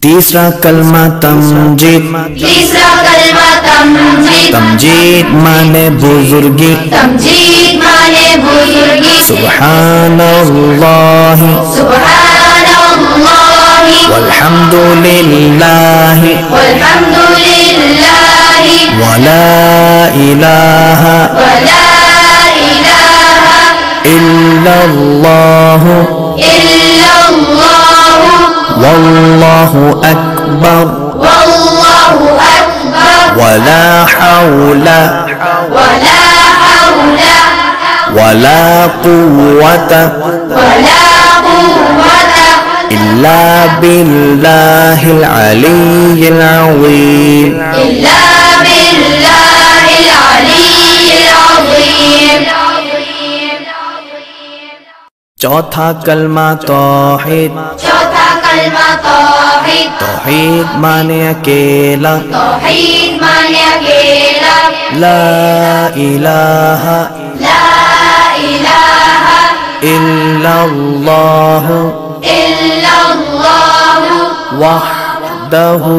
तीसरा कलमा तमजीद। तीसरा कलमा तमजीद। तमजीद माने बुजुर्गी। तमजीद माने बुजुर्गी। सुब्हानल्लाह सुब्हानल्लाह वल्हम्दुलिल्लाह वल्हम्दुलिल्लाह वला इलाहा इल्लल्लाह वल्लाहु अकबर वला हौला वला कुव्वता इल्ला बिल्लाहिल अलिय्यिल अज़ीम। चौथा कलमा तौहीद। चौथा कलमा तौहीद। तौहीद माने अकेला। तौहीद माने अकेला। ला इलाहा इल्लल्लाह वहदहु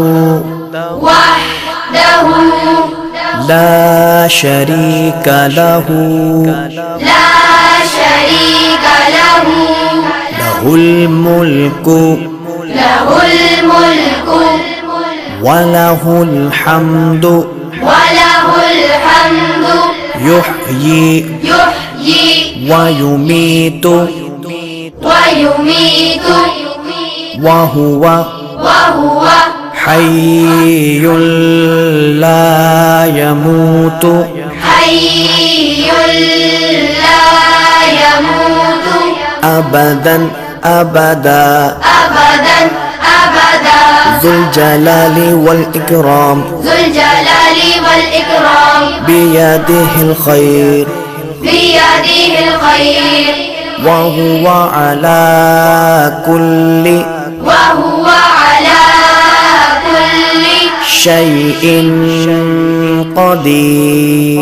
ला शरीका लहू लहुल मुल्कु वलहुल हम्दु युह्यी वयुमीतु वहुवा हय्युल ला यमूतु अबदन अबदा ज़ुल जलाली वल इकराम बियदिहिल खैर वहुवा अला कुल्ली शैइन क़दीर।